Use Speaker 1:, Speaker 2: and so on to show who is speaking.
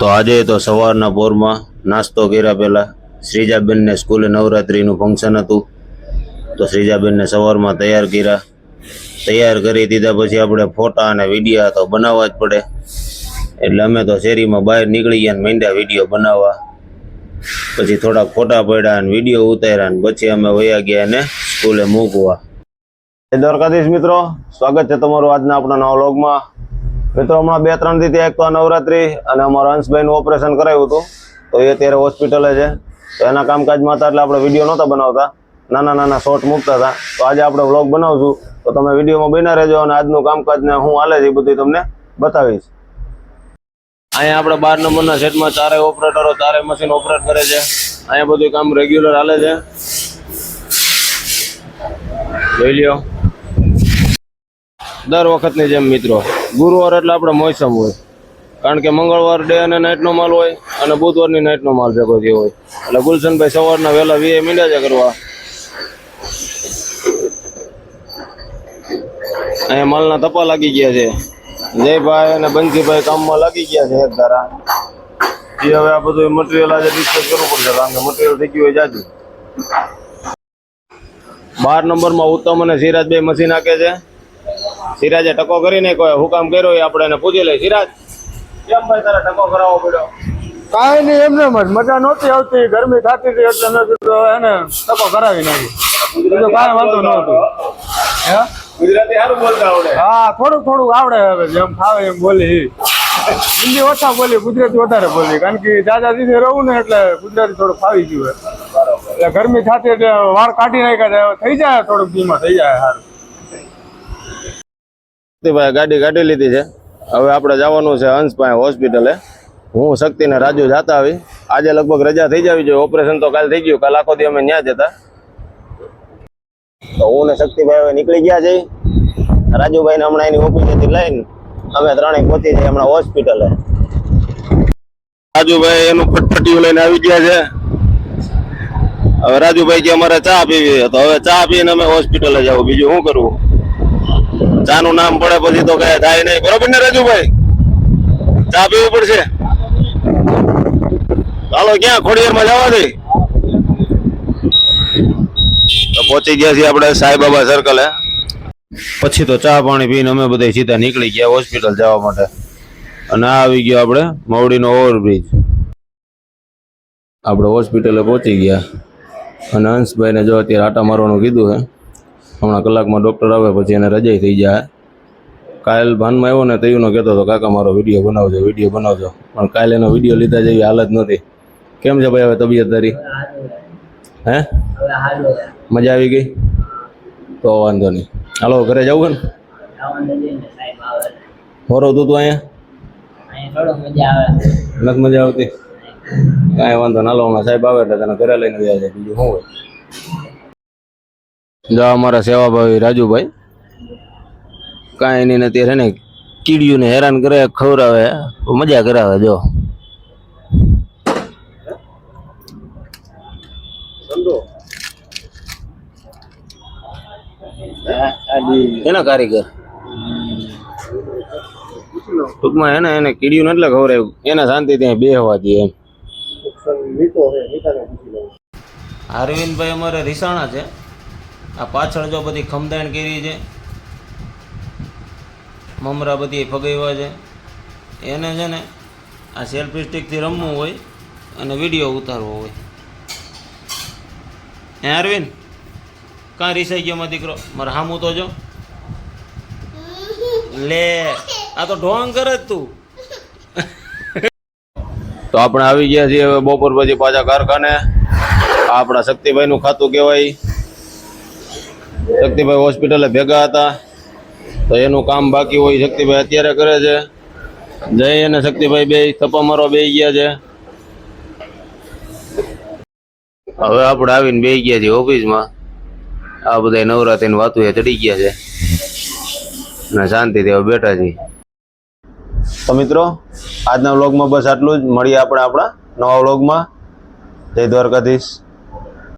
Speaker 1: તો આજે તો સવારના પોરમાં નાસ્તો કર્યા પહેલા શ્રીજાબેનને સ્કૂલે નવરાત્રિનું ફંક્શન હતું, તો શ્રીજાબેનને સવારમાં તૈયાર કર્યા. તૈયાર કરી દીધા પછી આપણે ફોટા અને વિડીયો તો બનાવવા જ પડે, એટલે અમે તો શેરીમાં બહાર નીકળી ગયા અને માંડ્યા વિડીયો બનાવવા. પછી થોડાક ફોટા પડ્યા અને વિડીયો ઉતાર્યા અને પછી અમે વયા ગયા અને સ્કૂલે મૂકવા. દ્વારકાધીશ મિત્રો, સ્વાગત છે તમારું આજના આપણા નવા વ્લોગમાં. મિત્રો હમણાં 2-3 દી એક તો નવરાત્રી અને અમારા અંશભાઈનું ઓપરેશન કરાવ્યું હતું, તો એ અત્યારે હોસ્પિટલે છે. તો એના કામકાજમાં હતા એટલે આપણે વિડીયો નહોતા બનાવતા, નાના શોર્ટ મૂકતા હતા. તો આજે આપણે વ્લોગ બનાવશું, તો તમે વિડીયોમાં બન્યા રહેજો અને આજનું કામકાજને હું હાલે છે એ બધું તમને બતાવીશ. અહીંયા આપણે 12 નંબરના સેટમાં ચારેય ઓપરેટરો ચારેય મશીન ઓપરેટ કરે છે. અહીંયા બધું કામ રેગ્યુલર હાલે છે, જોઈ લ્યો. દર વખતની જેમ મિત્રો, ગુરુવાર એટલે આપણે મોસમ હોય, કારણ કે મંગળવાર ડે અને નાઇટનો માલ હોય અને બુધવારની નાઇટનો માલ ભેગો થયો હોય. એટલે ગુલશનભાઈ સવારના વહેલા 20 મીંડા છે કરવા. અહીંયા માલના તપા લાગી ગયા છે. જયભાઈ અને બંસીભાઈ કામમાં લાગી ગયા છે એક ધારા. એ હવે આ બધું મટીરિયલ આજે ડિસ્કસ કરવું પડશે, કારણ કે મટીરિયલ થઈ ગયું હોય જાજુ. 12 નંબરમાં ઉત્તમ અને સિરાજભાઈ મશીન નાખે છે. સિરાજે ટકો કરીને કોઈ હુકામ કર્યો એ આપણે એને પૂછી લઈએ. સિરાજ, કેમ ભાઈ તારે ટકો કરાવવો પડ્યો?
Speaker 2: કાંઈ નહીં, એમને મજા નહોતી આવતી, ગરમી થતી હતી એટલે મેં કીધું એને ટકો કરાવી નાખી. બીજું કાંઈ વાંધો નહોતું. હે,
Speaker 1: ગુજરાતી સારું બોલતા આવડે?
Speaker 2: હા, થોડુંક આવડે. હવે જેમ ફાવે એમ બોલી. હિન્દી ઓછા બોલી, ગુજરાતી વધારે બોલી, કારણ કે દાદા દીદી રહું ને એટલે ગુજરાતી થોડું ફાવી ગયું. એટલે ગરમી થતી એટલે વાળ કાઢી નાખ્યા, થઈ જાય થોડુંક ધીમા થઈ જાય. સારું
Speaker 1: ભાઈ, ગાડી કાઢી લીધી છે. હવે આપણે જવાનું છે હંસભાઈ હોસ્પિટલે. હું શક્તિ ને રાજુ જાતા આવી. આજે લગભગ રજા થઈ જવી જોઈએ, ઓપરેશન તો કાલ થઈ ગયું. કાલ આખો દી અમે ત્યાં જતા. તો હું ને શક્તિભાઈ હવે નીકળી ગયા છે. રાજુભાઈ ને હમણાં એની ઓફિસેથી લઈને અમે ત્રણેય પહોંચી જઈએ હમણાં હોસ્પિટલે. રાજુભાઈ એનું ફટફટિયું લઈને આવી ગયા છે. હવે રાજુભાઈ કે અમારે ચા પીવી, તો હવે ચા પીને અમે હોસ્પિટલે જાવ. બીજું શું કરવું? ચા નું નામ પડે પછી તો કઈ થાય નહીં, બરોબર ને રાજુભાઈ? ચા પીવી પડશે. ચાલો, ક્યાં ખોડિયારમાં જવા દે. તો પહોંચી ગયા છીએ આપણે સાંઈબાબા સર્કલે. પછી તો ચા પાણી પીને અમે બધા સીધા નીકળી ગયા હોસ્પિટલ જવા માટે. અને આ આવી ગયો આપણે મવડીનો ઓવરબ્રિજ. આપણે હોસ્પિટલે પહોંચી ગયા અને હંસભાઈને જો અત્યારે આટા મારવાનું કીધું છે. હમણાં કલાકમાં ડૉક્ટર આવે પછી એને રજા થઈ જાય. કાલ ભાનમાં આવ્યો ને તયુંનો કહેતો હતો કાકા મારો વિડીયો બનાવજો. પણ કાલે એનો વિડીયો લીધા જેવી હાલત નથી. કેમ છે ભાઈ હવે તબિયત તારી? હે, મજા આવી ગઈ? તો વાંધો નહીં, હાલો ઘરે જવું ને. હોરો તું અહીંયા નથી મજા આવતી? કાંઈ વાંધો ના, હાલો હમણાં સાહેબ આવે એટલે તને ઘરે લઈને ગયા છે. બીજું શું હોય? જો અમારા સેવાભાવી રાજુભાઈ કાંઈ એની નથી છે ને, કીડીઓને હેરાન કરે, ખવડાવે, મજા કરાવે. જો એના કારીગર ટૂંકમાં એને કીડીઓને એટલે ખવડાવ્યું, એને શાંતિ ત્યાં બેહવા દે એમ. અરવિંદભાઈ અમારે રીસાણા છે. આ પાછળ જો બધી ખમદાણ કરી છે, મમરા બધી ફગાવ્યા છે. એને છે ને આ સેલ્ફી સ્ટિકથી રમવું હોય અને વિડીયો ઉતારવો હોય. હે અરવિંદ, કાં રીસાઈ ગયો મારો દીકરો? મારે હામું તો જો લે, આ તો ઢોંગ કરે જ તું. તો આપણે આવી ગયા છીએ હવે બપોર પછી પાછા કારખાને. આપણા શક્તિભાઈનું ખાતું કહેવાય. શક્તિભાઈ હોસ્પિટલે ભેગા હતા, તો એનું કામ બાકી હોય શક્તિભાઈ અત્યારે કરે છે. જય અને શક્તિભાઈ બે થપ્પા મારવા બેસી ગયા છે. હવે આપણે આવીને બેસી ગયા છીએ ઓફિસમાં. આ બધા નવરાત્રીની વાતો એ ચડી ગયા છે ને શાંતિથી હવે બેઠા છીએ. તો મિત્રો, આજના વ્લોગમાં બસ આટલું જ. મળીએ આપણે આપણા નવા વ્લોગમાં. જય દ્વારકાધીશ.